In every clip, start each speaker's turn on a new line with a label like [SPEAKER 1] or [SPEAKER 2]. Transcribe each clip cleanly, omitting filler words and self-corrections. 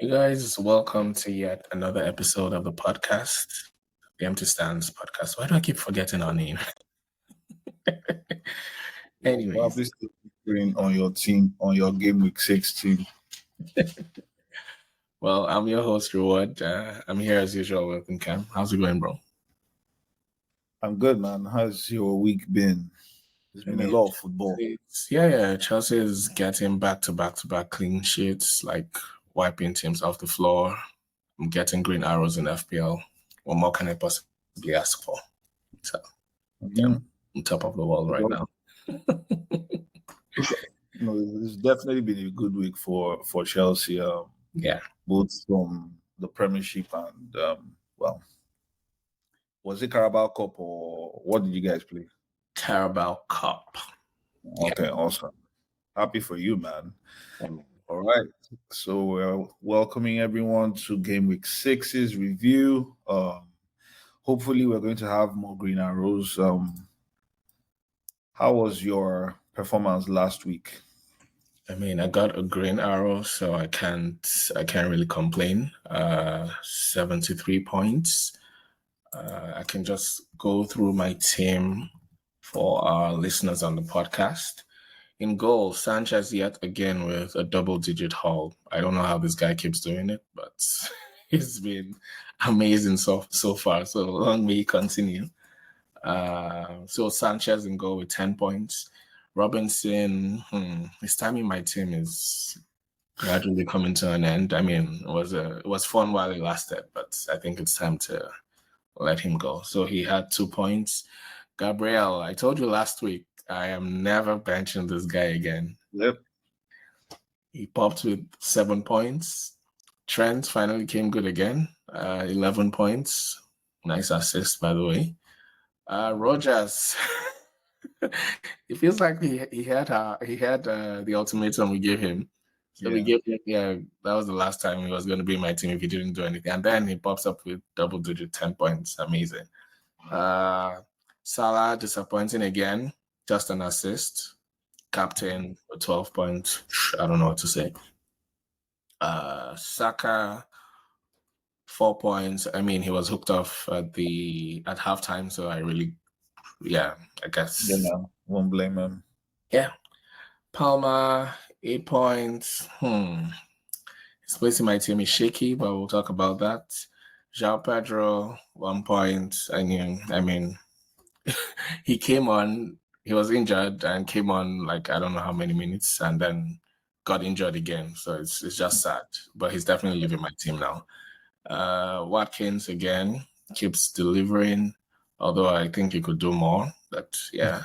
[SPEAKER 1] You guys, welcome to yet another episode of the podcast, the Empty Stands podcast. Why do I keep forgetting our name? Anyways,
[SPEAKER 2] Probably still featuring on your team, on your game week 6 team.
[SPEAKER 1] well, I'm your host, Reward. I'm here as usual. Welcome, Cam. How's it going, bro?
[SPEAKER 2] I'm good, man. How's your week been? There's been a lot of football.
[SPEAKER 1] Chelsea is getting back-to-back clean sheets, like wiping teams off the floor. I'm getting green arrows in FPL. What more can I possibly ask for? So, I'm on top of the world right now.
[SPEAKER 2] It's definitely been a good week for Chelsea. Both from the Premiership and was it Carabao Cup or what did you guys play?
[SPEAKER 1] Carabao Cup.
[SPEAKER 2] Okay, awesome. Happy for you, man. All right. So we're welcoming everyone to Game Week 6's review. Hopefully we're going to have more green arrows. How was your performance last week?
[SPEAKER 1] I mean, I got a green arrow, so I can't really complain. 73 points. I can just go through my team for our listeners on the podcast. In goal, Sanchez yet again with a double-digit haul. I don't know how this guy keeps doing it, but he's been amazing so far. So long may he continue. So Sanchez in goal with 10 points. Robinson, his time in my team is gradually coming to an end. I mean, it was fun while it lasted, but I think it's time to let him go. So he had 2 points. Gabriel, I told you last week, I am never benching this guy again.
[SPEAKER 2] Yep.
[SPEAKER 1] He popped with 7 points. Trent finally came good again. 11 points. Nice assist, by the way. Rogers, it feels like he had the ultimatum we gave him. So we gave him, that was the last time he was going to be in my team if he didn't do anything. And then he pops up with double-digit 10 points. Amazing. Salah disappointing again. Just an assist. Captain with 12 points. I don't know what to say. Saka, 4 points. I mean, he was hooked off at halftime, so I guess.
[SPEAKER 2] Yeah, won't blame him.
[SPEAKER 1] Yeah. Palmer, 8 points. His place in my team is shaky, but we'll talk about that. João Pedro, 1 point. I mean, he came on, he was injured and came on like I don't know how many minutes and then got injured again. So it's just sad. But he's definitely leaving my team now. Watkins again keeps delivering, although I think he could do more. But yeah.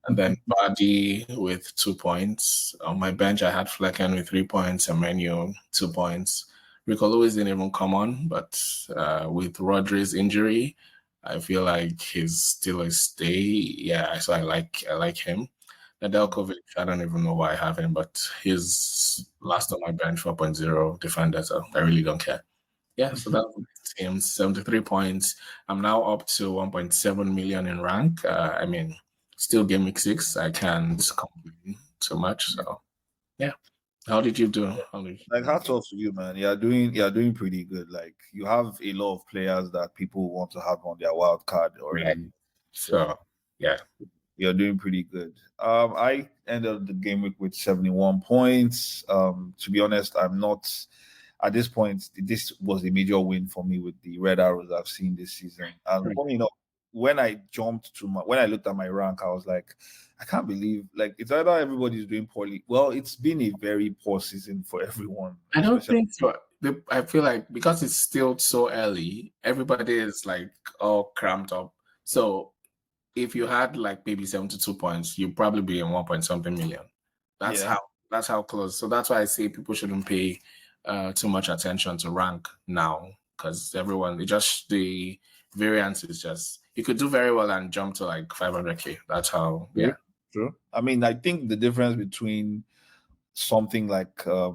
[SPEAKER 1] And then Vardy with 2 points. On my bench, I had Flecken with 3 points, and Menu 2 points. Rico Lewis didn't even come on, but with Rodri's injury, I feel like he's still a stay. Yeah, so I like him. Nedeljkovic, I don't even know why I have him, but he's last on my bench, 4.0 defender, so I really don't care. Yeah, so that was him, 73 points. I'm now up to 1.7 million in rank. I mean, still game week 6. I can't complain too much. So, yeah. How did you do?
[SPEAKER 2] Hats off to you, man. You're doing pretty good. Like, you have a lot of players that people want to have on their wild card already.
[SPEAKER 1] Right. So, yeah.
[SPEAKER 2] You're doing pretty good. I ended the game week with 71 points. To be honest, I'm not at this point. This was a major win for me with the red arrows I've seen this season. And when I looked at my rank, I was like, I can't believe, like, it's either everybody's doing poorly. Well, it's been a very poor season for everyone.
[SPEAKER 1] I don't think so. I feel like because it's still so early, everybody is like all cramped up. So if you had like maybe 72 points, you'd probably be in 1.something million. That's how close. So that's why I say people shouldn't pay too much attention to rank now, because the variance is just, you could do very well and jump to like 500k. That's how. Yeah.
[SPEAKER 2] True. I mean, I think the difference between something like a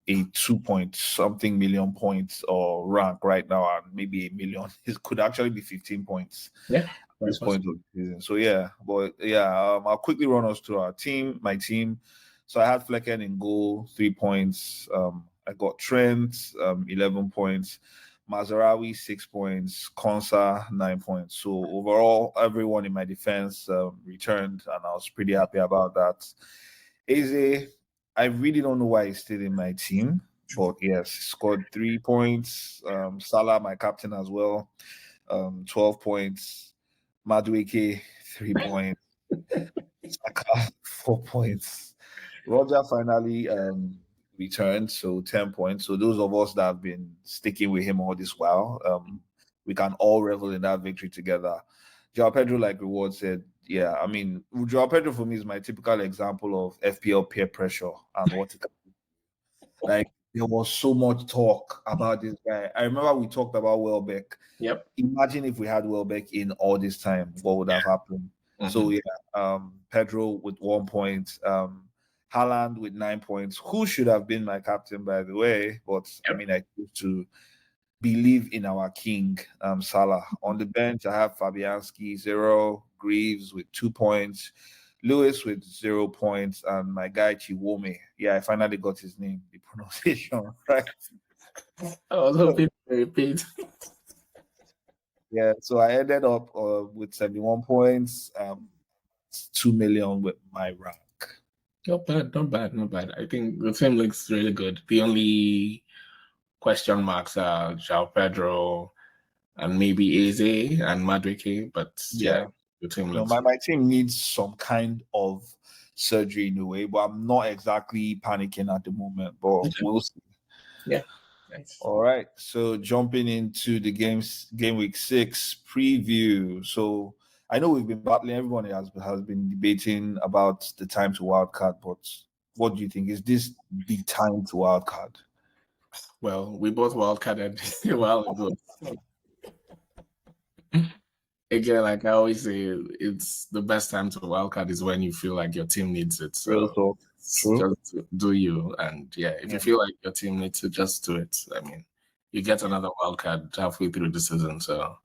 [SPEAKER 2] 2-point-something million points or rank right now and maybe 1 million, it could actually be 15 points.
[SPEAKER 1] Yeah.
[SPEAKER 2] At this point of the season. So I'll quickly run us through my team. So I had Flecken in goal, 3 points. I got Trent, 11 points. Mazarawi, 6 points. Konsa, 9 points. So overall, everyone in my defense returned, and I was pretty happy about that. Eze, I really don't know why he's still in my team, but yes, he scored 3 points. Salah, my captain as well, 12 points. Madueke, 3 points. Saka, 4 points. Roger finally returned, so 10 points. So those of us that have been sticking with him all this while, we can all revel in that victory together. Joao Pedro, like Reward said, yeah, I mean, Joao Pedro for me is my typical example of FPL peer pressure and what it can do. Like, there was so much talk about this guy. I remember we talked about Welbeck.
[SPEAKER 1] Yep.
[SPEAKER 2] Imagine if we had Welbeck in all this time, what would have happened? So yeah, Pedro with 1 point, Haaland with 9 points, who should have been my captain, by the way. But I mean, I choose to believe in our king, Salah. On the bench, I have Fabianski 0, Greaves with 2 points, Lewis with 0 points, and my guy Chiwome. Yeah, I finally got his name, the pronunciation right.
[SPEAKER 1] I was hoping to repeat.
[SPEAKER 2] Yeah, so I ended up with 71 points, 2 million with my rank.
[SPEAKER 1] Not bad, not bad, not bad. I think the team looks really good. The only question marks are Joao Pedro and maybe Eze and Madueke, but yeah, the team looks
[SPEAKER 2] my team needs some kind of surgery in a way, but I'm not exactly panicking at the moment, but we'll see.
[SPEAKER 1] Yeah. Nice.
[SPEAKER 2] All right, so jumping into the game week 6 preview. So I know we've been battling. Everyone has been debating about the time to wildcard, but what do you think? Is this the time to wildcard?
[SPEAKER 1] Well, we both wildcarded a while ago. Again, like I always say, it's the best time to wildcard is when you feel like your team needs it. So just do you. And yeah, if you feel like your team needs it, just do it. I mean, you get another wildcard halfway through the season. So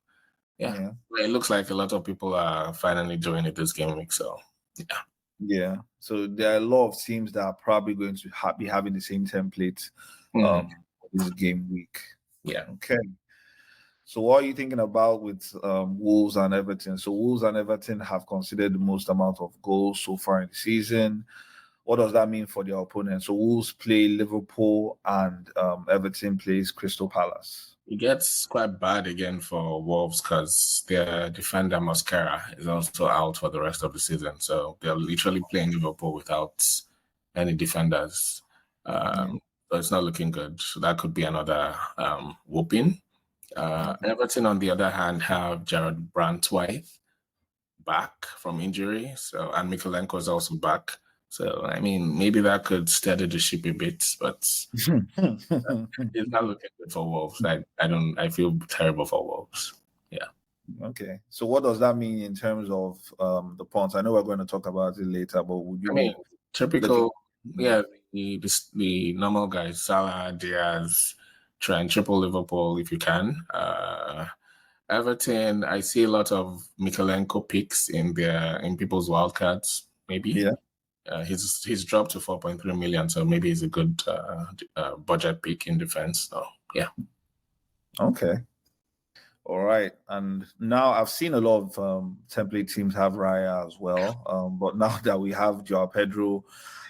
[SPEAKER 1] yeah, it looks like a lot of people are finally doing it this game week. So yeah.
[SPEAKER 2] Yeah. So there are a lot of teams that are probably going to be having the same template this game week.
[SPEAKER 1] Yeah.
[SPEAKER 2] Okay. So what are you thinking about with Wolves and Everton? So Wolves and Everton have considered the most amount of goals so far in the season. What does that mean for their opponents? So Wolves play Liverpool and Everton plays Crystal Palace.
[SPEAKER 1] It gets quite bad again for Wolves because their defender Mosquera is also out for the rest of the season. So they're literally playing Liverpool without any defenders. So it's not looking good. So that could be another whooping. Everton, on the other hand, have Jared Brantwaite back from injury. So and Mikalenko is also back. So I mean, maybe that could steady the ship a bit, but it's not looking good for Wolves. I feel terrible for Wolves. Yeah.
[SPEAKER 2] Okay. So what does that mean in terms of the points? I know we're going to talk about it later, but would you?
[SPEAKER 1] I mean, typical. Yeah, the normal guys: Salah, Diaz, try and triple Liverpool if you can. Everton, I see a lot of Mikalenko picks in people's wildcards. Maybe.
[SPEAKER 2] Yeah.
[SPEAKER 1] He's dropped to 4.3 million, so maybe he's a good budget pick in defense. So yeah.
[SPEAKER 2] Okay. All right. And now I've seen a lot of template teams have Raya as well. But now that we have Joao Pedro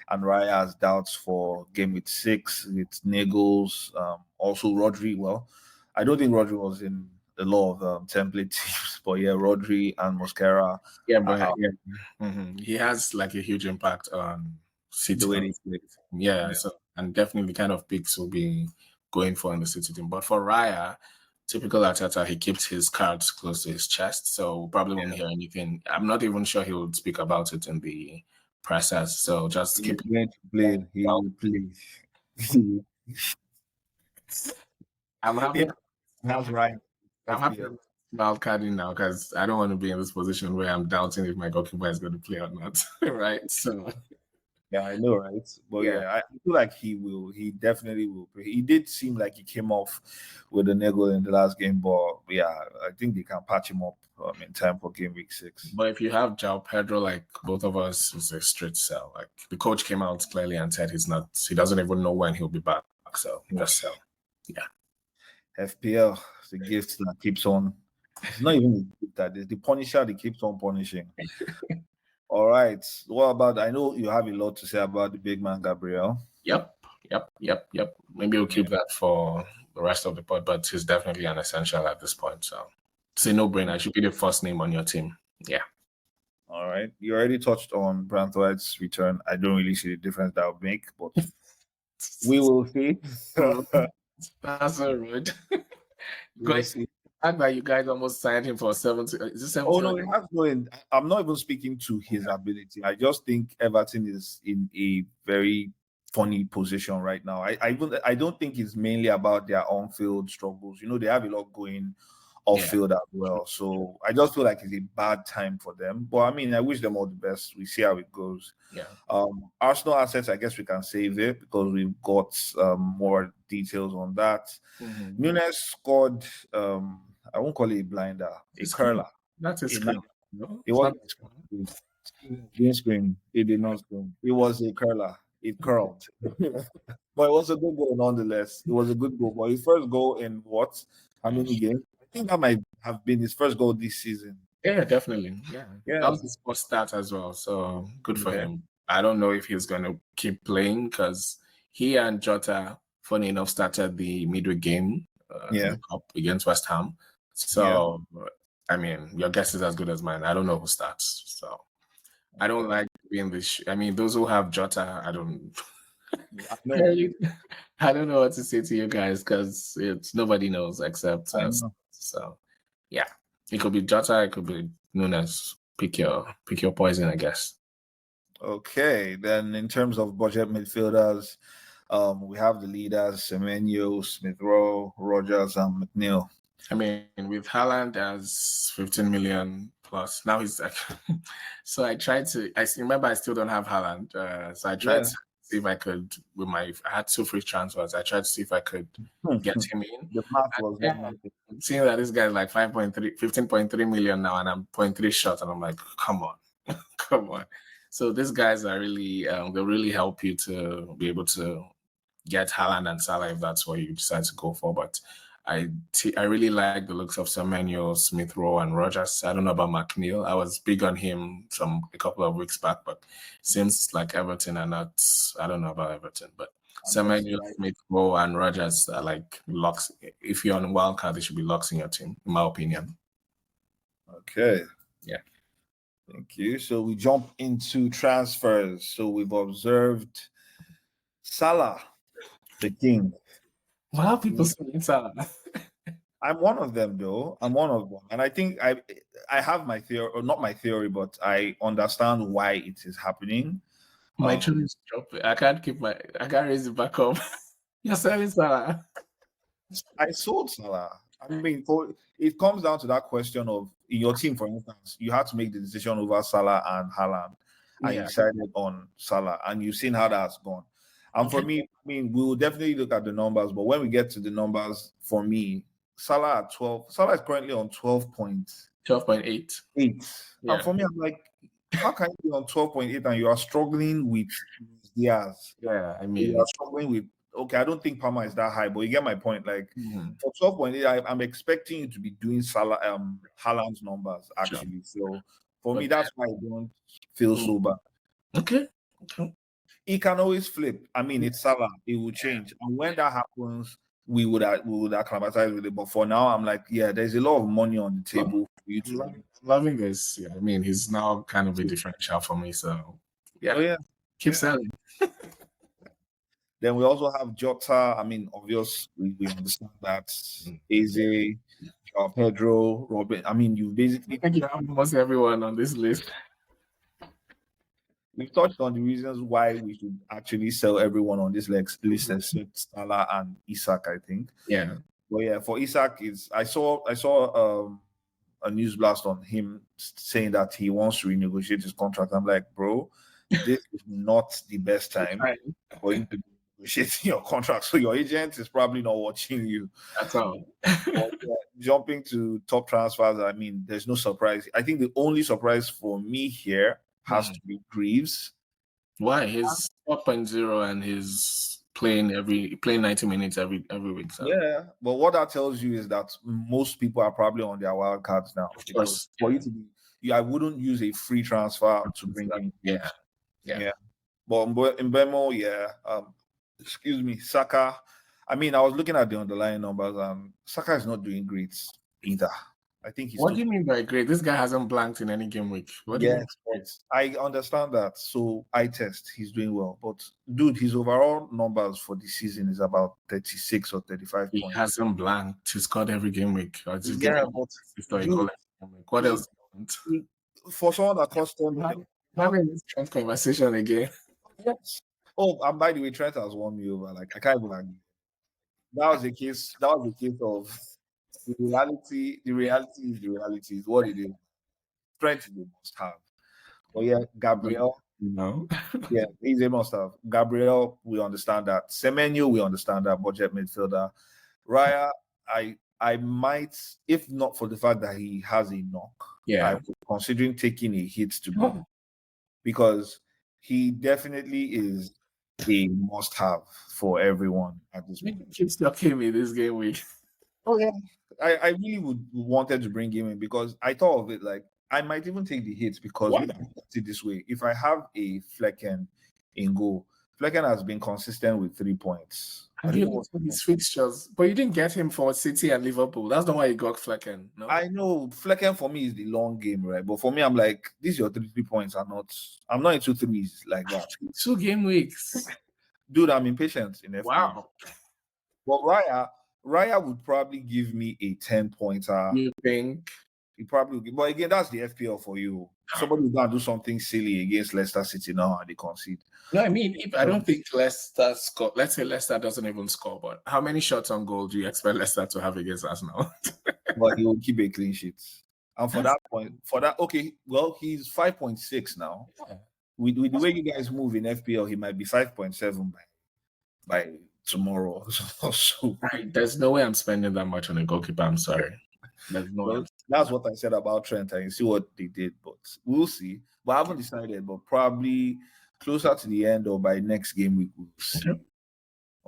[SPEAKER 2] and Raya as doubts for game week 6, it's Nagels, also Rodri. Well, I don't think Rodri was in a lot of template teams, but yeah, Rodri and Mosquera.
[SPEAKER 1] Yeah, but he has like a huge impact on City.
[SPEAKER 2] The way they play.
[SPEAKER 1] Yeah, so and definitely the kind of picks will be going for in the City team. But for Raya, typical Arteta, he keeps his cards close to his chest, so probably won't hear anything. I'm not even sure he would speak about it in the process. So just keep
[SPEAKER 2] going to play. He will play.
[SPEAKER 1] I'm happy.
[SPEAKER 2] That's right.
[SPEAKER 1] I'm happy wildcarding now because I don't want to be in this position where I'm doubting if my goalkeeper is going to play or not. Right? So
[SPEAKER 2] yeah, I know, right? But yeah, I feel like he will. He definitely will play. He did seem like he came off with a niggle in the last game, but yeah, I think they can patch him up in time for game week 6.
[SPEAKER 1] But if you have Joao Pedro, like both of us, it's a straight sell. Like the coach came out clearly and said he doesn't even know when he'll be back. back. So just sell. Yeah.
[SPEAKER 2] FPL, the gift that keeps on. It's not even the gift that is the punisher that keeps on punishing. All right. What about? I know you have a lot to say about the big man, Gabriel.
[SPEAKER 1] Yep. Maybe we'll keep that for the rest of the pod, but he's definitely an essential at this point. So it's a no-brainer. I should be the first name on your team. Yeah.
[SPEAKER 2] All right. You already touched on Brantwhite's return. I don't really see the difference that would make, but we will see.
[SPEAKER 1] That's so rude.
[SPEAKER 2] We'll see.
[SPEAKER 1] I fact that you guys almost signed him for 70. Is it 70?
[SPEAKER 2] Oh no, it has no. I'm not even speaking to his ability. I just think Everton is in a very funny position right now. I don't think it's mainly about their on-field struggles. You know, they have a lot going off-field as well. So I just feel like it's a bad time for them. But I mean, I wish them all the best. We see how it goes.
[SPEAKER 1] Yeah.
[SPEAKER 2] Arsenal assets, I guess we can save it because we've got more details on that.
[SPEAKER 1] Mm-hmm.
[SPEAKER 2] Nunez scored. I won't call it a blinder, a curler.
[SPEAKER 1] That's a scream. No,
[SPEAKER 2] it wasn't didn't scream. It did not scream. It was a curler. It curled. But it was a good goal nonetheless. It was a good goal. But his first goal in what? How many games? I think that might have been his first goal this season.
[SPEAKER 1] Yeah, definitely. Yeah. That was his first start as well. So good for him. I don't know if he's going to keep playing because he and Jota, funny enough, started the midweek game in the cup against West Ham. So, I mean, your guess is as good as mine. I don't know who starts. So, I don't like being this. I mean, those who have Jota, I don't know what to say to you guys because it's nobody knows except us. So, yeah, it could be Jota, it could be Nunez. Pick your poison, I guess.
[SPEAKER 2] Okay, then in terms of budget midfielders, we have the leaders: Semenyo, Smith Rowe, Rogers, and McNeil.
[SPEAKER 1] I mean, with Haaland as 15 million plus, now he's like. So I tried to. I remember I still don't have Haaland, so I tried to see if I could. I had 2 free transfers. I tried to see if I could get him in.
[SPEAKER 2] The math was
[SPEAKER 1] seeing that this guy's like 15.3 million now, and I'm 0.3 short, and I'm like, come on, come on. So these guys are really, they'll really help you to be able to get Haaland and Salah if that's what you decide to go for. But I really like the looks of Semenyo, Smith Rowe, and Rogers. I don't know about McNeil. I was big on him a couple of weeks back, but since like Everton are not, I don't know about Everton, but Semenyo, Smith Rowe, and Rogers are like locks. If you're on wildcard, they should be locks in your team, in my opinion.
[SPEAKER 2] Okay.
[SPEAKER 1] Yeah.
[SPEAKER 2] Thank you. So we jump into transfers. So we've observed Salah, the king.
[SPEAKER 1] What are people saying Salah?
[SPEAKER 2] I'm one of them, though. I'm one of them, and I think I have my theory, or not my theory, but I understand why it is happening.
[SPEAKER 1] My tune is dropping. I can't raise it back up. You're selling Salah.
[SPEAKER 2] I sold Salah. I mean, it comes down to that question of in your team, for instance, you had to make the decision over Salah and Haaland, and you decided on Salah, and you've seen how that's gone. And for me, I mean, we will definitely look at the numbers, but when we get to the numbers, for me, Salah at 12. Salah is currently on
[SPEAKER 1] 12.8.
[SPEAKER 2] Yeah. And for me, I'm like, how can you be on 12.8 and you are struggling with Diaz?
[SPEAKER 1] Yeah, I mean,
[SPEAKER 2] you are struggling with. Okay, I don't think Palmer is that high, but you get my point. Like for 12.8, I'm expecting you to be doing Salah, Haaland's numbers actually. So for me, that's why I don't feel so bad.
[SPEAKER 1] Okay.
[SPEAKER 2] He can always flip. I mean, it's Salah. It will change, and when that happens, we would acclimatize with it. But for now, I'm like, there's a lot of money on the table for you to.
[SPEAKER 1] Loving this. Yeah, I mean, he's now kind of a differential for me. So keep selling.
[SPEAKER 2] Then we also have Jota. I mean, obviously, we understand that. Eze, Pedro, Robin. I mean, you basically.
[SPEAKER 1] I think you have almost everyone on this list.
[SPEAKER 2] We've touched on the reasons why we should actually sell everyone on this list except Salah and Isak, I think.
[SPEAKER 1] Yeah.
[SPEAKER 2] But for Isak, I saw a news blast on him saying that he wants to renegotiate his contract. I'm like, bro, this is not the best time for you to negotiate your contract. So your agent is probably not watching you.
[SPEAKER 1] That's all.
[SPEAKER 2] But, jumping to top transfers, I mean, there's no surprise. I think the only surprise for me here has to be Greaves.
[SPEAKER 1] Why? His 4.0 and his playing 90 minutes every week. So.
[SPEAKER 2] Yeah, but what that tells you is that most people are probably on their wild cards now.
[SPEAKER 1] Of course,
[SPEAKER 2] for you to be, I wouldn't use a free transfer to bring in.
[SPEAKER 1] Yeah.
[SPEAKER 2] But in Bemo, excuse me, Saka. I mean, I was looking at the underlying numbers, and Saka is not doing great either. I think he's.
[SPEAKER 1] What do you mean by great? This guy hasn't blanked in any game week. What do you mean?
[SPEAKER 2] I understand that. So I test, he's doing well. But dude, his overall numbers for the season is about 36 or 35
[SPEAKER 1] He
[SPEAKER 2] points.
[SPEAKER 1] hasn't blanked. He scored every game week.
[SPEAKER 2] What
[SPEAKER 1] else?
[SPEAKER 2] For someone that cost 10 million.
[SPEAKER 1] Having this Trent conversation again.
[SPEAKER 2] Yes. Oh, and by the way, Trent has won me over. Like, I can't even argue. That was the case of the reality. The reality is the reality is what it is. Trent they must have. But yeah, Gabriel.
[SPEAKER 1] No.
[SPEAKER 2] Yeah, he's a must have. Gabriel, we understand that. Semenyo, we understand that. Budget midfielder. Raya, I might, if not for the fact that he has a knock, I was considering taking a hit to go because he definitely is a must have for everyone at this point.
[SPEAKER 1] Keep stucking me this game week.
[SPEAKER 2] Oh yeah. I really wanted to bring him in because I thought of it like I might even take the hits because look at it this way. If I have a Flecken in goal, Flecken has been consistent with 3 points.
[SPEAKER 1] Have you looked at his fixtures? But you didn't get him for City and Liverpool. That's not why you got Flecken. No?
[SPEAKER 2] I know Flecken for me is the long game, right? But for me, I'm like, these your 3 points are not. I'm not into threes like that.
[SPEAKER 1] 2 game weeks,
[SPEAKER 2] dude. I'm impatient in FPL.
[SPEAKER 1] Wow.
[SPEAKER 2] But Raya would probably give me a 10-pointer.
[SPEAKER 1] You think?
[SPEAKER 2] He probably would. But again, that's the FPL for you. Somebody who's gonna do something silly against Leicester City now and they concede.
[SPEAKER 1] No, I mean, I don't think Leicester score. Let's say Leicester doesn't even score, but how many shots on goal do you expect Leicester to have against Arsenal?
[SPEAKER 2] But he will keep a clean sheet. And okay, well, he's 5.6 now. Yeah. With the way you guys move in FPL, he might be 5.7 by tomorrow. So
[SPEAKER 1] there's no way I'm spending that much on a goalkeeper. I'm sorry. There's no way.
[SPEAKER 2] That's what I said about Trent. I see what they did, but we'll see. But I haven't decided, but probably closer to the end or by next game week we'll see. Mm-hmm.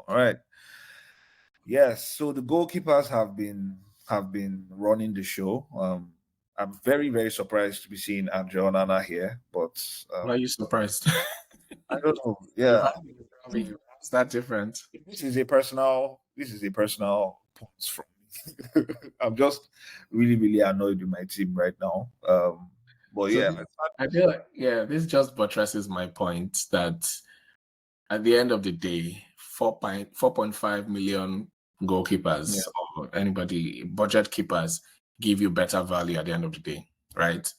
[SPEAKER 2] All right. Yes, so the goalkeepers have been running the show. I'm very, very surprised to be seeing Andre Onana here, but
[SPEAKER 1] why are you surprised?
[SPEAKER 2] I don't know. Yeah.
[SPEAKER 1] It's that different.
[SPEAKER 2] This is a personal point from me. I'm just really, really annoyed with my team right now. But yeah,
[SPEAKER 1] I feel like this just buttresses my point that at the end of the day, 4.5 million goalkeepers or anybody budget keepers give you better value at the end of the day, right?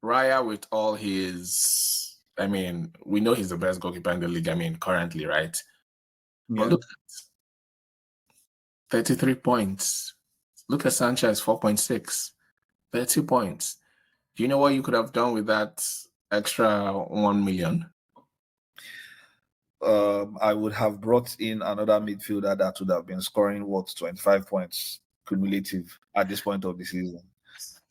[SPEAKER 1] Raya with all his, I mean, we know he's the best goalkeeper in the league. I mean, currently, right? Yeah. But look at 33 points. Look at Sanchez, 4.6, 30 points. Do you know what you could have done with that extra 1 million?
[SPEAKER 2] I would have brought in another midfielder that would have been scoring 25 points cumulative at this point of the season.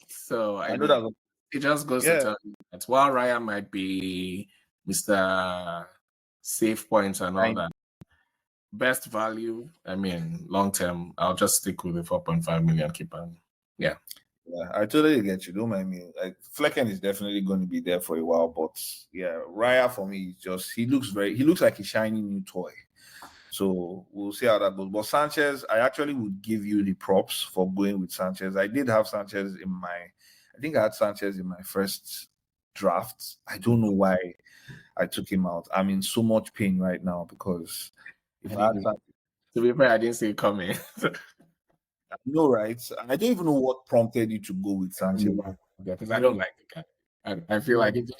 [SPEAKER 1] So I know that it just goes to tell you that while Raya might be Mr. Save points and all that, best value, I mean, long term, I'll just stick with the 4.5 million keeper. Yeah.
[SPEAKER 2] Yeah, I totally get you. Don't mind me. Like Flecken is definitely going to be there for a while, but yeah, Raya for me he looks like a shiny new toy. So we'll see how that goes. But Sanchez, I actually would give you the props for going with Sanchez. I did have Sanchez I had Sanchez in my first draft. I don't know why I took him out. I'm in so much pain right now because
[SPEAKER 1] to be fair, I didn't see it coming.
[SPEAKER 2] No, right? I don't even know what prompted you to go with Sanchez.
[SPEAKER 1] Because I don't like the guy. I feel like it's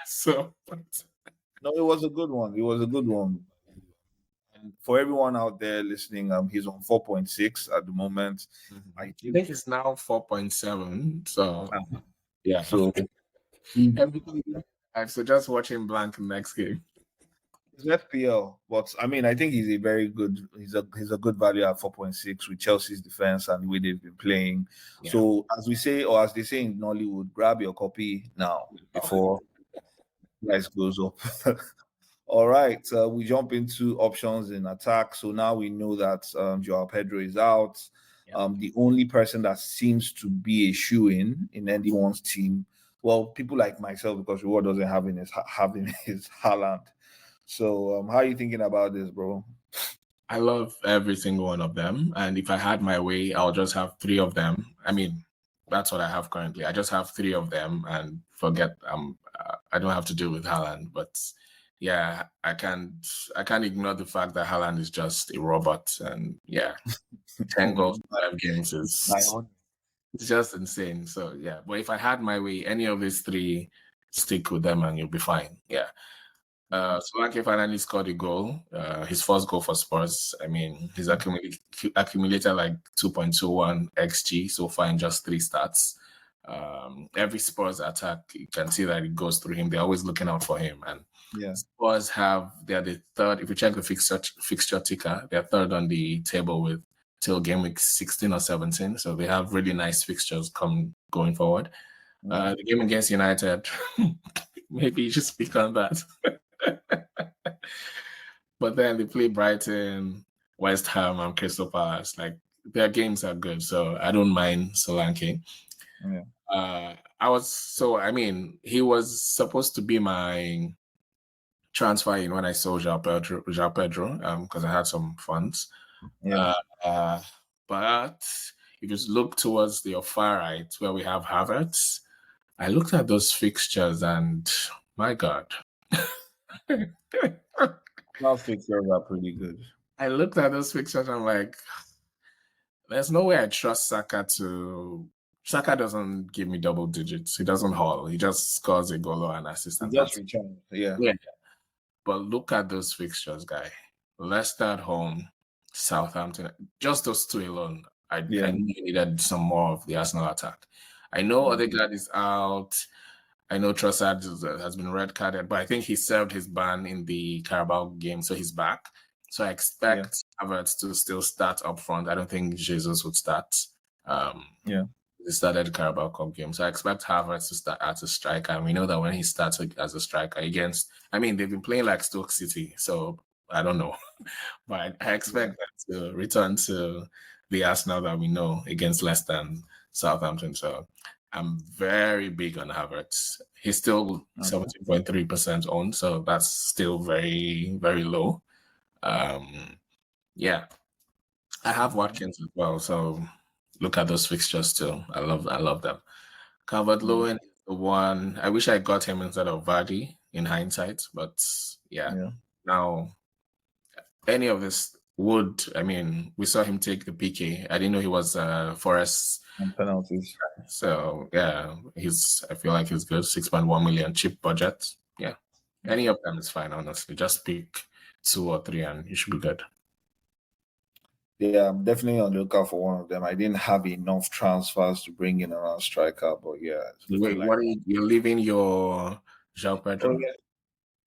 [SPEAKER 1] so.
[SPEAKER 2] No, it was a good one. And for everyone out there listening, he's on 4.6 at the moment.
[SPEAKER 1] Mm-hmm. I think it's now 4.7. So yeah.
[SPEAKER 2] So
[SPEAKER 1] so just watch him blank next game.
[SPEAKER 2] It's FPL, but I mean, I think he's a good value at 4.6 with Chelsea's defense and the way they've been playing. Yeah. So as we say, or as they say in Nollywood, grab your copy now before price goes up. All right, we jump into options in attack. So now we know that Joao Pedro is out. The only person that seems to be a shoe-in anyone's team, well, people like myself, because Reward doesn't have having his Haaland. So how are you thinking about this, bro?
[SPEAKER 1] I love every single one of them. And if I had my way, I'll just have three of them. I mean, that's what I have currently. I just have three of them and forget I don't have to deal with Haaland. But yeah, I can't ignore the fact that Haaland is just a robot. And yeah, 10 goals in 5 games is it's just insane. So yeah. But if I had my way, any of these three, stick with them and you'll be fine. Yeah. Solanke finally scored a goal, his first goal for Spurs. I mean, he's accumulated like 2.21 XG so far in just 3 starts. Every Spurs attack, you can see that it goes through him. They're always looking out for him. And Spurs they're the third, if you check the fixture ticker, they're third on the table till game week 16 or 17. So they have really nice fixtures going forward. The game against United, maybe you should speak on that. But then they play Brighton, West Ham, and Crystal Palace. Like, their games are good, so I don't mind Solanke. He was supposed to be my transfer in when I saw Joao Pedro, because I had some funds. But if you look towards the far right, where we have Havertz, I looked at those fixtures and my God.
[SPEAKER 2] Those fixtures are pretty good.
[SPEAKER 1] I looked at those fixtures and I'm like, there's no way I trust Saka Saka doesn't give me double digits. He doesn't haul. He just scores a goal or an assist.
[SPEAKER 2] He just returns. Yeah.
[SPEAKER 1] But look at those fixtures, guy. Leicester at home, Southampton. Just those two alone. I needed some more of the Arsenal attack. I know Odegaard is out. I know Trossard has been red carded, but I think he served his ban in the Carabao game, so he's back. So I expect Havertz to still start up front. I don't think Jesus would start. He started the Carabao Cup game, so I expect Havertz to start as a striker. And we know that when he starts as a striker they've been playing like Stoke City, so I don't know, but I expect that to return to the Arsenal that we know against Leicester and Southampton. So I'm very big on Havertz. He's still 17.3% owned, so that's still very, very low. I have Watkins as well, so look at those fixtures too. I love them. Calvert-Lewin is the one. I wish I got him instead of Vardy in hindsight, but now any of this we saw him take the PK. I didn't know he was Forest
[SPEAKER 2] and penalties.
[SPEAKER 1] So I feel like he's good. 6.1 million, cheap budget. Yeah. Any of them is fine, honestly. Just pick 2 or 3 and you should be good.
[SPEAKER 2] Yeah, I'm definitely on the lookout for one of them. I didn't have enough transfers to bring in around striker, but
[SPEAKER 1] Wait, what are you're leaving your João Pedro?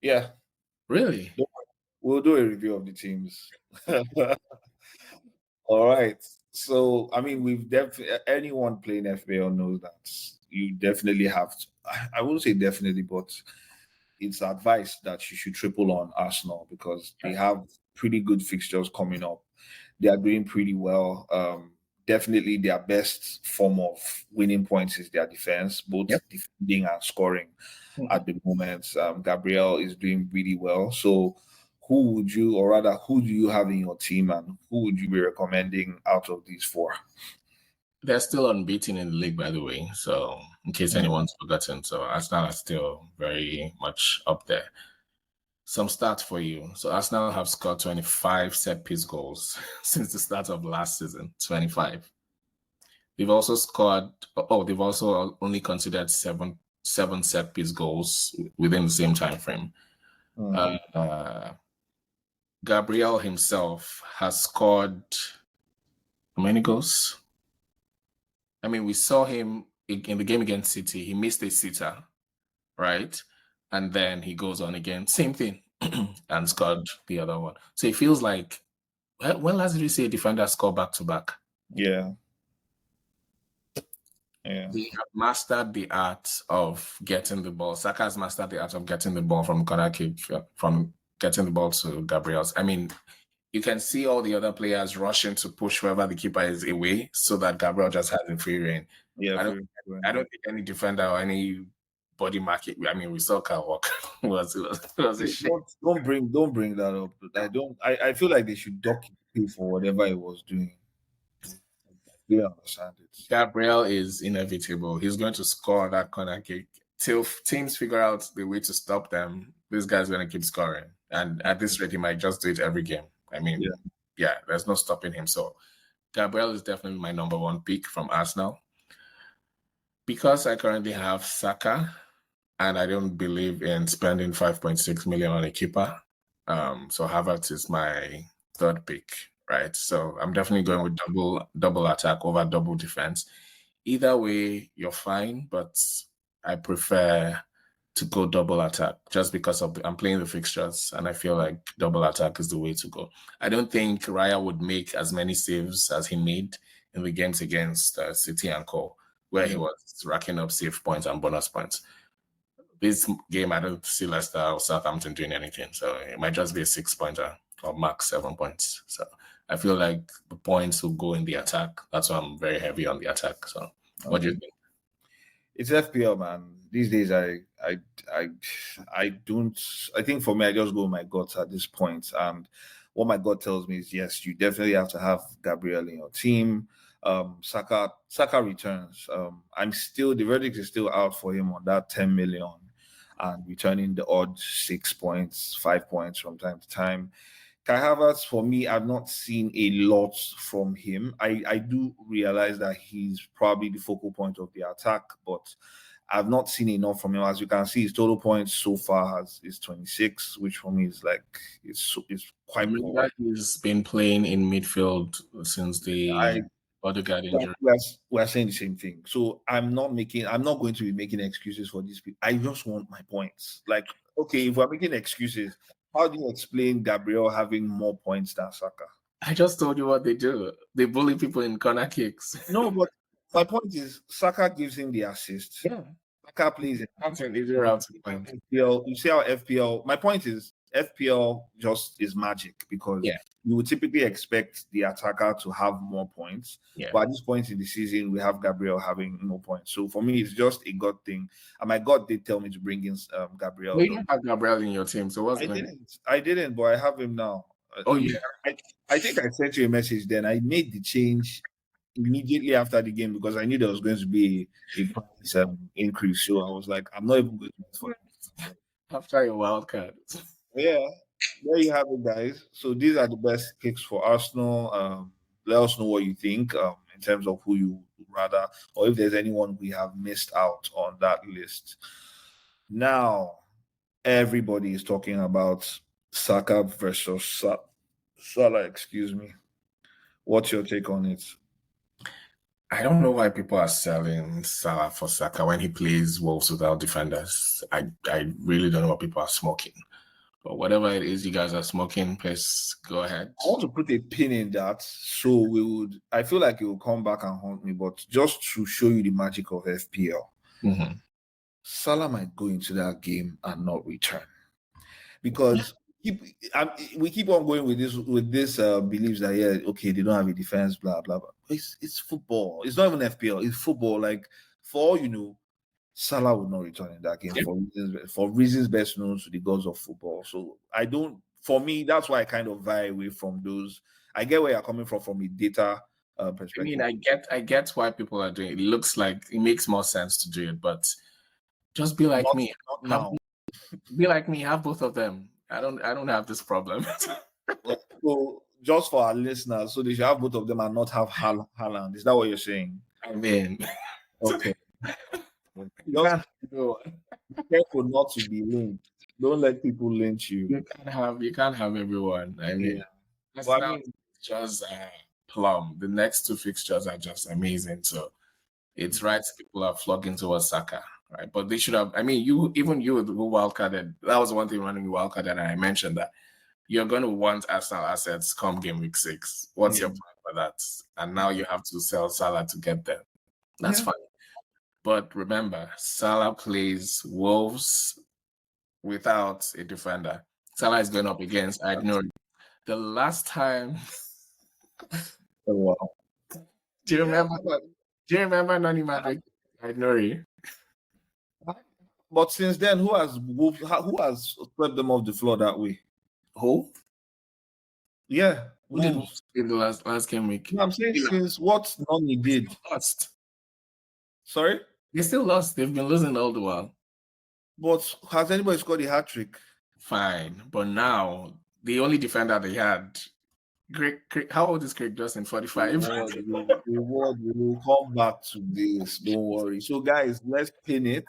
[SPEAKER 2] Yeah.
[SPEAKER 1] Really?
[SPEAKER 2] We'll do a review of the teams. All right. So, we've definitely, anyone playing FPL knows that you definitely have to, I wouldn't say definitely, but it's advice that you should triple on Arsenal because they have pretty good fixtures coming up. They are doing pretty well. Definitely their best form of winning points is their defense, both defending and scoring at the moment. Gabriel is doing really well. So who do you have in your team and who would you be recommending out of these 4?
[SPEAKER 1] They're still unbeaten in the league, by the way. So in case anyone's forgotten. So Arsenal are still very much up there. Some stats for you. So Arsenal have scored 25 set-piece goals since the start of last season, 25. They've also they've also only considered seven set-piece goals within the same time frame. Gabriel himself has scored how many goals? We saw him in the game against City. He missed a sitter, right? And then he goes on again, same thing, and scored the other one. So it feels like, when last did you see a defender score back-to-back?
[SPEAKER 2] Yeah.
[SPEAKER 1] They have mastered the art of getting the ball. Saka has mastered the art of getting the ball from corner kick, from getting the ball to Gabriel. I mean, you can see all the other players rushing to push whoever the keeper is away so that Gabriel just has a free reign.
[SPEAKER 2] Yeah,
[SPEAKER 1] I don't think any defender or any body market. I mean, we saw Kyle Walker was a shame.
[SPEAKER 2] Don't bring that up. I feel like they should dock him for whatever he was doing. They understand it.
[SPEAKER 1] Gabriel is inevitable. He's going to score that corner kick till teams figure out the way to stop them. This guy's going to keep scoring, and at this rate, he might just do it every game. I mean, yeah, there's no stopping him. So Gabriel is definitely my number one pick from Arsenal. Because I currently have Saka, and I don't believe in spending 5.6 million on a keeper. So Havertz is my third pick, right? So I'm definitely going with double attack over double defense. Either way, you're fine, but I prefer to go double attack just because I'm playing the fixtures, and I feel like double attack is the way to go. I don't think Raya would make as many saves as he made in the games against City and Co, where he was racking up save points and bonus points. This game, I don't see Leicester or Southampton doing anything, so it might just be a 6-pointer or max 7 points. So I feel like the points will go in the attack. That's why I'm very heavy on the attack. So what do you think?
[SPEAKER 2] It's FPL, man. These days, I don't. I think for me, I just go with my guts at this point. And what my gut tells me is, yes, you definitely have to have Gabriel in your team. Saka returns. The verdict is still out for him on that 10 million and returning the odd 6 points, 5 points from time to time. Kai Havertz, for me, I've not seen a lot from him. I do realize that he's probably the focal point of the attack, but I've not seen enough from him. As you can see, his total points so far is 26, which for me is like it's quite poor.
[SPEAKER 1] He's been playing in midfield since the Odegaard injury.
[SPEAKER 2] We're saying the same thing. So I'm not going to be making excuses for these people. I just want my points. Like, okay, if we're making excuses, how do you explain Gabriel having more points than Saka?
[SPEAKER 1] I just told you what they do. They bully people in corner kicks.
[SPEAKER 2] No, but my point is Saka gives him the assist.
[SPEAKER 1] Yeah.
[SPEAKER 2] Saka plays it.
[SPEAKER 1] That's an easy route to find.
[SPEAKER 2] FPL, you see how FPL, my point is FPL just is magic because you would typically expect the attacker to have more points.
[SPEAKER 1] Yeah.
[SPEAKER 2] But at this point in the season, we have Gabriel having no points. So for me, it's just a gut thing. And my gut did tell me to bring in Gabriel.
[SPEAKER 1] Well, you don't have Gabriel in your team, so what's
[SPEAKER 2] I didn't, but I have him now.
[SPEAKER 1] Oh, yeah.
[SPEAKER 2] I think I sent you a message then. I made the change immediately after the game because I knew there was going to be a price increase. So I was like, I'm not even going to wait for it.
[SPEAKER 1] After your wild card.
[SPEAKER 2] Yeah, there you have it, guys. So these are the best picks for Arsenal. Let us know what you think in terms of who you would rather, or if there's anyone we have missed out on that list. Now, everybody is talking about Saka versus Salah. Excuse me. What's your take on it?
[SPEAKER 1] I don't know why people are selling Salah for Saka when he plays Wolves without defenders. I really don't know what people are smoking. But whatever it is you guys are smoking, please go ahead.
[SPEAKER 2] I want to put a pin in that. So I feel like it will come back and haunt me, but just to show you the magic of FPL, Salah might go into that game and not return. Because we keep on going with this beliefs that okay, they don't have a defense, blah blah blah. It's football. It's not even FPL. It's football. Like for all you know, Salah will not return in that game for reasons best known to the gods of football. So for me, that's why I kind of vie away from those. I get where you're coming from a data perspective.
[SPEAKER 1] I mean, I get why people are doing it. It looks like it makes more sense to do it, but just be like me. Be like me, have both of them. I don't have this problem.
[SPEAKER 2] So just for our listeners, so they should have both of them and not have Haaland. Is that what you're saying?
[SPEAKER 1] I mean,
[SPEAKER 2] okay. Just be careful not to be linked. Don't let people lynch you.
[SPEAKER 1] You can't have everyone. I mean, just plum. The next two fixtures are just amazing. So it's right. People are flocking towards Saka, right? But they should have. I mean, you who wildcarded. That was one thing running wildcarded, and I mentioned that you're going to want Arsenal assets come game week 6. What's your plan for that? And now you have to sell Salah to get them. That's fine. But remember, Salah plays Wolves without a defender. Salah is going up against Ignore. The last time,
[SPEAKER 2] Oh, wow.
[SPEAKER 1] do you remember? Do you remember Nani Madrid? Ignore.
[SPEAKER 2] But since then, who has swept them off the floor that way?
[SPEAKER 1] Who?
[SPEAKER 2] Yeah,
[SPEAKER 1] Who did
[SPEAKER 2] Wolves.
[SPEAKER 1] in the last game week?
[SPEAKER 2] No, I'm saying since what Nani did.
[SPEAKER 1] Lost.
[SPEAKER 2] Sorry?
[SPEAKER 1] They still lost. They've been losing all the while.
[SPEAKER 2] But has anybody scored a hat trick?
[SPEAKER 1] Fine. But now, the only defender they had, Craig, how old is Craig Justin? 45?
[SPEAKER 2] We'll come back to this. Don't worry. So, guys, let's pin it.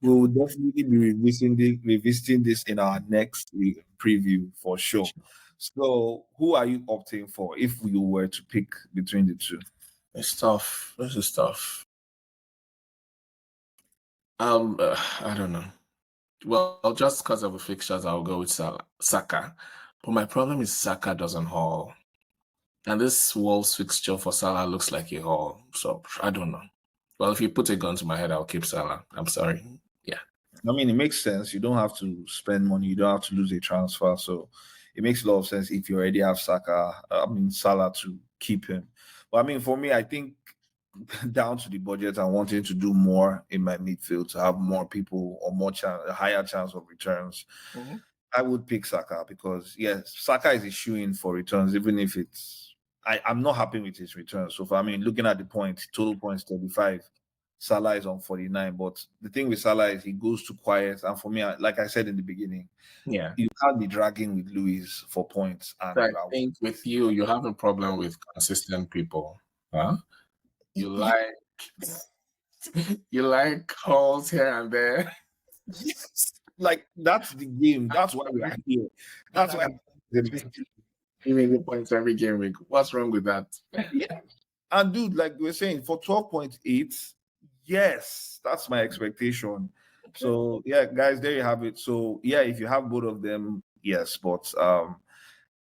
[SPEAKER 2] We will definitely be revisiting this in our next preview for sure. So, who are you opting for if you were to pick between the two?
[SPEAKER 1] It's tough. This is tough. I don't know. Well, just because of the fixtures, I'll go with Saka. But my problem is Saka doesn't haul. And this Wolves fixture for Salah looks like a haul. So I don't know. Well, if you put a gun to my head, I'll keep Salah. I'm sorry. Yeah.
[SPEAKER 2] I mean, it makes sense. You don't have to spend money. You don't have to lose a transfer. So it makes a lot of sense if you already have Salah to keep him. But I mean, for me, I think down to the budget and wanting to do more in my midfield to have more people or a higher chance of returns, I would pick Saka because yes, Saka is issuing for returns, even if I'm not happy with his returns. So looking at the points, total points 35, Salah is on 49. But the thing with Salah is he goes too quiet. And for me, like I said in the beginning, you can't be dragging with Luis for points. And
[SPEAKER 1] I think with you have a problem with consistent people. Huh? You like calls here and there.
[SPEAKER 2] Yes. Like that's the game. That's why we are here. That's why
[SPEAKER 1] giving the points every game week. What's wrong with that?
[SPEAKER 2] Yeah. And dude, like we were saying, for 12.8, yes, that's my expectation. Okay. So yeah, guys, there you have it. So yeah, if you have both of them, yes, but on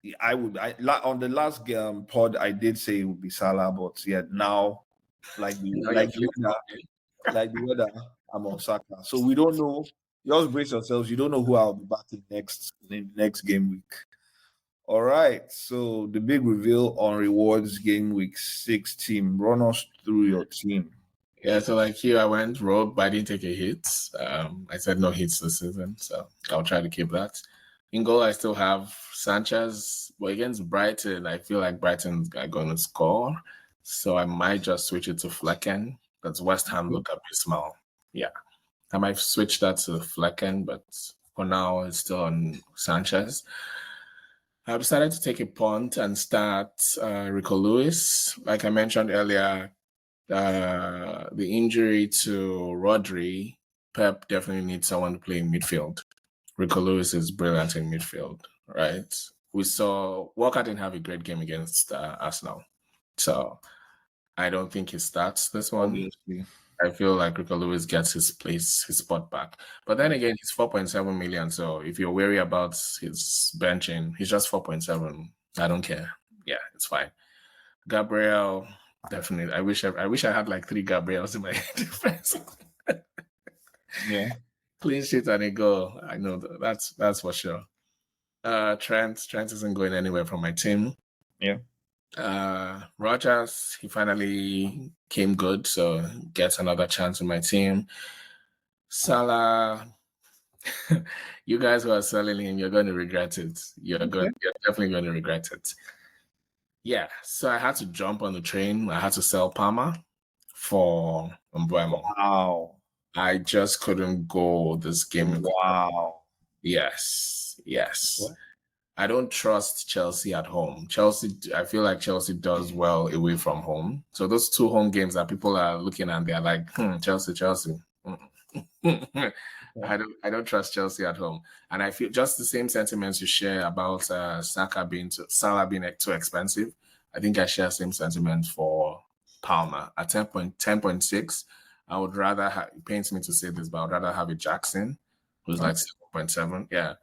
[SPEAKER 2] the last pod I did say it would be Salah, but yeah, now the weather, I'm on Saka. So we don't know. Just brace yourselves. You don't know who I'll be backing in next game week. All right. So the big reveal on rewards game week 6 team. Run us through your team.
[SPEAKER 1] Yeah, so like here I went rogue, but I didn't take a hit. I said no hits this season, so I'll try to keep that. In goal, I still have Sanchez, but against Brighton, I feel like Brighton's going to score, so I might just switch it to Flecken. Because West Ham look a bit small. Yeah, I might switch that to Flecken, but for now it's still on Sanchez. I decided to take a punt and start Rico Lewis. Like I mentioned earlier, the injury to Rodri, Pep definitely needs someone to play in midfield. Rico Lewis is brilliant in midfield, right? We saw Walker didn't have a great game against Arsenal, so I don't think he starts this one.
[SPEAKER 2] Obviously.
[SPEAKER 1] I feel like Rico Lewis gets his spot back. But then again, he's 4.7 million. So if you're worried about his benching, he's just 4.7. I don't care. Yeah, it's fine. Gabriel, definitely. I wish I had like 3 Gabriels in my defense.
[SPEAKER 2] Yeah.
[SPEAKER 1] Clean sheet and a goal. I know that's for sure. Trent isn't going anywhere from my team.
[SPEAKER 2] Yeah.
[SPEAKER 1] Rogers, he finally came good, so gets another chance in my team. Salah, you guys who are selling him, you're going to regret it. You're definitely going to regret it. Yeah, so I had to jump on the train. I had to sell Palmer for Mbeumo.
[SPEAKER 2] Wow.
[SPEAKER 1] I just couldn't go this game.
[SPEAKER 2] Wow.
[SPEAKER 1] Yes.
[SPEAKER 2] What?
[SPEAKER 1] I don't trust Chelsea at home. I feel like Chelsea does well away from home. So those 2 home games that people are looking at, they're like, Chelsea. I don't trust Chelsea at home. And I feel just the same sentiments you share about Salah being too expensive. I think I share the same sentiment for Palmer. At 10.6, I would rather it pains me to say this, but I would rather have a Jackson who's like 7.7. Yeah.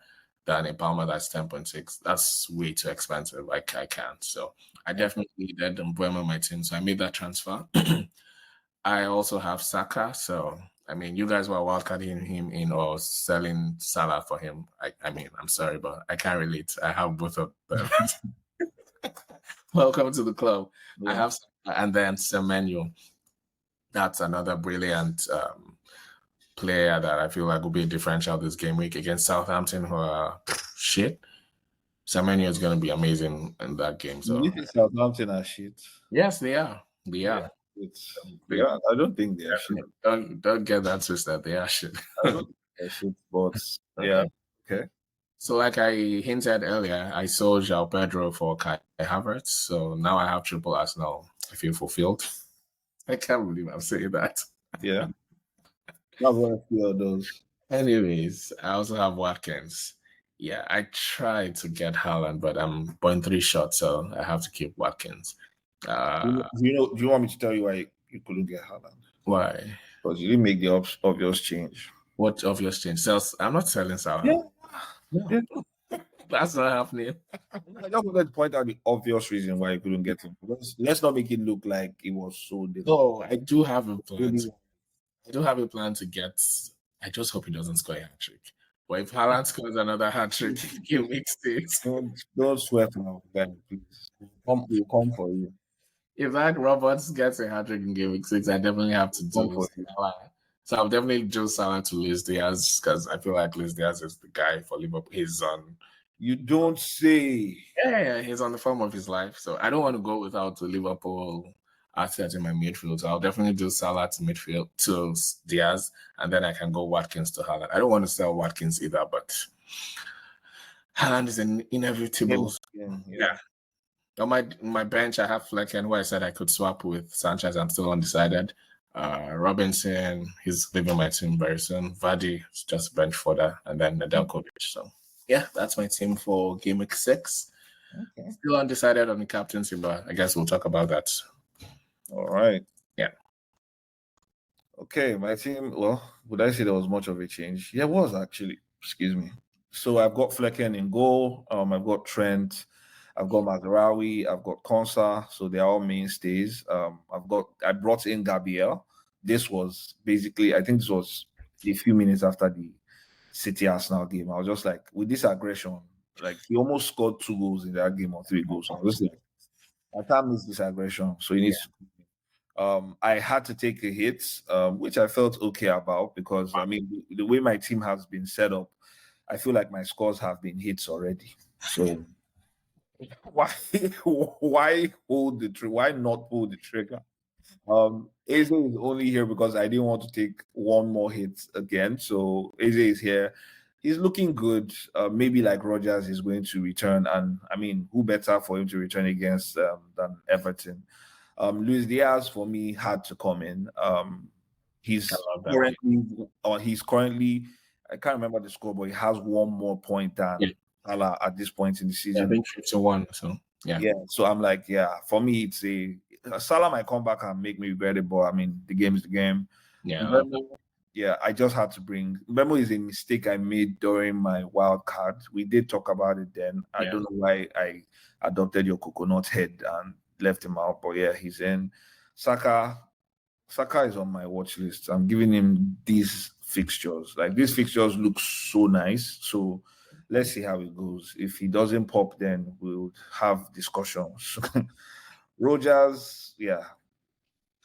[SPEAKER 1] Than a Palmer that's 10.6. That's way too expensive. I can't. So I definitely needed Mbeumo on my team. So I made that transfer. I also have Saka. So I mean, you guys were wildcarding him in or selling Salah for him. I mean, I'm sorry, but I can't relate. I have both of them. Welcome to the club.
[SPEAKER 2] Yeah.
[SPEAKER 1] I have, and then Semenyo. That's another brilliant player that I feel like will be a differential this game week against Southampton, who are shit. Semenyo is going to be amazing in that game. So
[SPEAKER 2] You think Southampton are shit?
[SPEAKER 1] yes, they are. They are.
[SPEAKER 2] Yeah, I don't think they are shit.
[SPEAKER 1] Don't get that twisted. They are shit.
[SPEAKER 2] I don't think they're shit, but yeah, okay.
[SPEAKER 1] So, like I hinted earlier, I sold João Pedro for Kai Havertz. So now I have triple Arsenal. I feel fulfilled. I can't believe I'm saying that.
[SPEAKER 2] Yeah. Not one of those.
[SPEAKER 1] Anyways, I also have Watkins. Yeah, I tried to get Haaland, but I'm 0.3 short, so I have to keep Watkins.
[SPEAKER 2] Do you want me to tell you why you couldn't get Haaland?
[SPEAKER 1] Why?
[SPEAKER 2] Because you didn't make the obvious change.
[SPEAKER 1] What obvious change? I'm not selling Salah.
[SPEAKER 2] Yeah.
[SPEAKER 1] No. That's not happening.
[SPEAKER 2] I just wanted to point out the obvious reason why you couldn't get him. Let's not make it look like it was so difficult.
[SPEAKER 1] No, I do have a plan. I do have a plan to get. I just hope he doesn't score a hat trick. But if Haaland scores another hat trick, you make mistakes.
[SPEAKER 2] Don't sweat now, Ben, please. We'll come for you.
[SPEAKER 1] If that Roberts gets a hat trick in game week 6, I definitely have to do Salah. So I'll definitely do Salah to Luis Diaz because I feel like Luis Diaz is the guy for Liverpool. He's on.
[SPEAKER 2] You don't say.
[SPEAKER 1] Yeah, he's on the form of his life. So I don't want to go without the Liverpool asset in my midfield. So I'll definitely do Salah to midfield to Diaz, and then I can go Watkins to Haaland. I don't want to sell Watkins either, but Haaland is an inevitable. Yeah. On my bench, I have Flecken, who I said I could swap with Sanchez. I'm still undecided. Robinson, he's leaving my team very soon. Vardy is just bench fodder, and then Nedeljkovic. So yeah, that's my team for game week 6. Okay. Still undecided on the captaincy, but I guess we'll talk about that.
[SPEAKER 2] All right.
[SPEAKER 1] Yeah.
[SPEAKER 2] Okay, my team. Well, would I say there was much of a change? Yeah, it was actually. Excuse me. So I've got Flecken in goal. I've got Trent. I've got Mazraoui, I've got Konsa, so they're all mainstays. I brought in Gabriel. This was basically, I think this was a few minutes after the City Arsenal game. I was just like, with this aggression, like he almost scored 2 goals in that game or 3 goals. I was like, I can't miss this aggression, so he needs to. I had to take a hit, which I felt okay about because I mean the way my team has been set up, I feel like my scores have been hits already. So. Why hold the trigger? Why not pull the trigger? Eze is only here because I didn't want to take one more hit again. So Eze is here. He's looking good. Maybe like Rodgers is going to return, and I mean, who better for him to return against than Everton? Luis Diaz for me had to come in. He's currently I can't remember the score, but he has 1 more point than. Yeah. Salah at this point in the season.
[SPEAKER 1] Yeah, I think 51. So yeah.
[SPEAKER 2] So I'm like, for me, it's Salah might come back and make me regret it, but I mean, the game is the game.
[SPEAKER 1] Yeah.
[SPEAKER 2] I just had to bring. Mbemo is a mistake I made during my wild card. We did talk about it then. I don't know why I adopted your coconut head and left him out, but yeah, he's in. Saka is on my watch list. I'm giving him these fixtures. Like these fixtures look so nice. So let's see how it goes. If he doesn't pop, then we'll have discussions. Rodgers,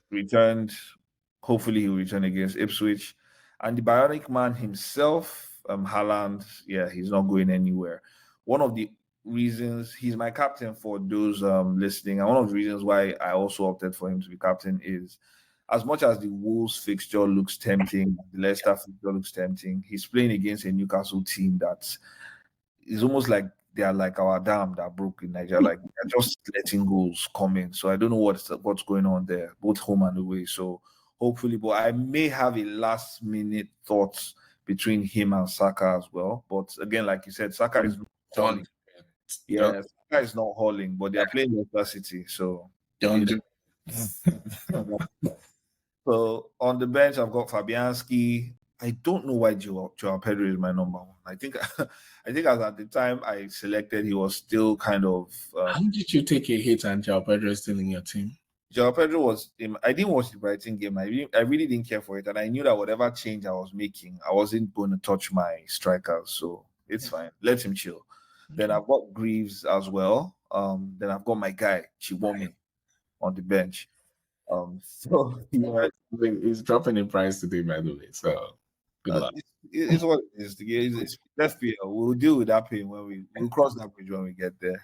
[SPEAKER 2] returned. Hopefully he'll return against Ipswich. And the Bionic Man himself, Haaland, he's not going anywhere. One of the reasons, he's my captain for those listening, and one of the reasons why I also opted for him to be captain is, as much as the Wolves fixture looks tempting, the Leicester fixture looks tempting, he's playing against a Newcastle team that is almost like they are like our dam that broke in Nigeria. Like they're just letting goals come in. So I don't know what's going on there, both home and away. So hopefully, but I may have a last minute thoughts between him and Saka as well. But again, like you said, Saka is not hauling. Saka is not hauling, but they are playing Leicester City. So
[SPEAKER 1] don't do.
[SPEAKER 2] So on the bench, I've got Fabianski. I don't know why João Pedro is my number 1. I think as at the time I selected, he was still kind of.
[SPEAKER 1] How did you take a hit and João Pedro is still in your team?
[SPEAKER 2] João Pedro was. I didn't watch the Brighton game. I really didn't care for it, and I knew that whatever change I was making, I wasn't going to touch my strikers, so it's fine. Let him chill. Then I've got Greaves as well. Then I've got my guy Chiwome on the bench. So
[SPEAKER 1] He's dropping in price today, by the way. So good luck.
[SPEAKER 2] It's what it is. It's FPL. We'll deal with that pain when we'll cross that bridge when we get there.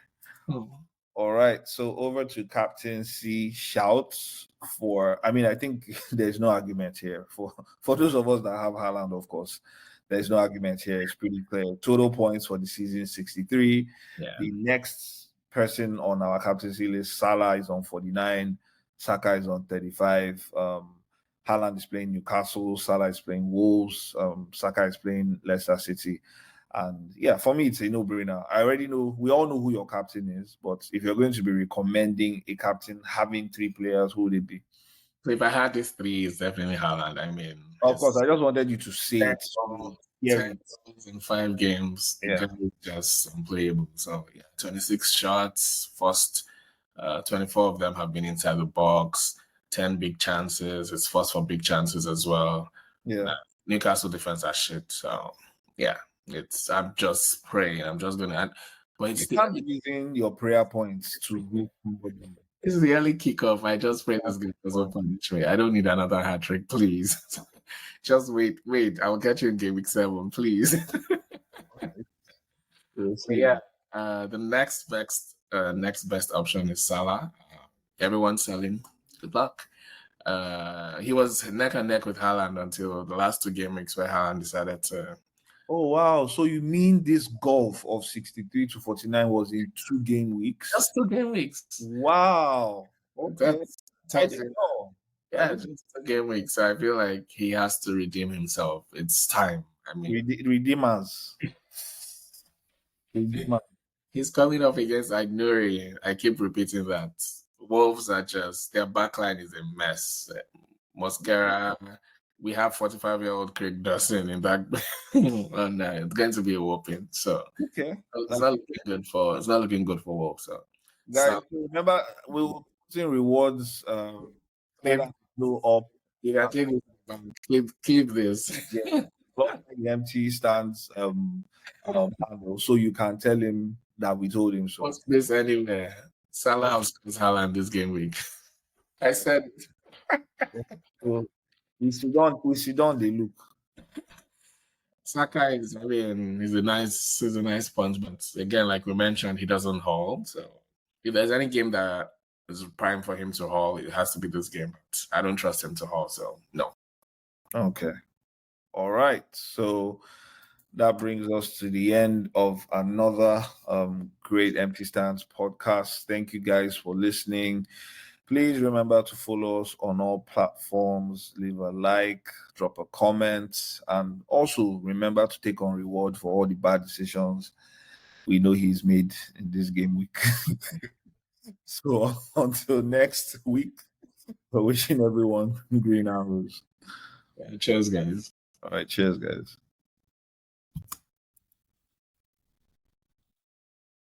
[SPEAKER 2] All right. So over to captaincy shouts for. I mean, I think there's no argument here for those of us that have Haaland, of course. There's no argument here. It's pretty clear. Total points for the season 63.
[SPEAKER 1] Yeah.
[SPEAKER 2] The next person on our captaincy list, Salah, is on 49. Saka is on 35. Haaland is playing Newcastle. Salah is playing Wolves. Saka is playing Leicester City. And yeah, for me, it's a no-brainer. I already know, we all know who your captain is, but if you're going to be recommending a captain having 3 players, who would it be?
[SPEAKER 1] So if I had these 3, it's definitely Haaland. I mean,
[SPEAKER 2] of course, I just wanted you to say
[SPEAKER 1] 10
[SPEAKER 2] it.
[SPEAKER 1] goals in 5 games, just unplayable. So yeah, 26 shots, first 24 of them have been inside the box, 10 big chances. It's first for big chances as well.
[SPEAKER 2] Yeah.
[SPEAKER 1] Newcastle defense are shit. So yeah, I'm just praying. I'm just gonna. But it's
[SPEAKER 2] you can't be using your prayer points to go.
[SPEAKER 1] It's the early kickoff. I just pray this game does open each way. I don't need another hat trick, please. Just wait. I'll get you in game week 7, please. Yeah. The next best option is Salah. Everyone's selling. Good luck. He was neck and neck with Haaland until the last 2 game weeks where Haaland decided to.
[SPEAKER 2] Oh wow! So you mean this golf of 63 to 49 was in 2 game weeks?
[SPEAKER 1] Just 2 game weeks.
[SPEAKER 2] Wow. Okay.
[SPEAKER 1] Yeah, just 2 game weeks. So I feel like he has to redeem himself. It's time. I mean,
[SPEAKER 2] redeemers.
[SPEAKER 1] He's coming up against Ignore. I keep repeating that. Wolves are just, their backline is a mess. Mosquera, we have 45-year-old Craig Dawson in that. And it's going to be a whooping. So it's not looking good for Wolves. So
[SPEAKER 2] guys, remember we were putting rewards blow up.
[SPEAKER 1] You can keep this.
[SPEAKER 2] The empty stands so you can tell him that we told him so.
[SPEAKER 1] What's this anywhere? Salah outskills Haaland this game week. I said
[SPEAKER 2] we sit down, they look.
[SPEAKER 1] Saka is, he's a nice punch, but again, like we mentioned, he doesn't haul. So if there's any game that is prime for him to haul, it has to be this game. But I don't trust him to haul, so no.
[SPEAKER 2] Okay. All right. So that brings us to the end of another great Empty Stands podcast. Thank you guys for listening. Please remember to follow us on all platforms, leave a like, drop a comment, and also remember to take on reward for all the bad decisions we know he's made in this game week. So until next week, we're wishing everyone green arrows.
[SPEAKER 1] Yeah, cheers, guys.
[SPEAKER 2] All right, cheers, guys.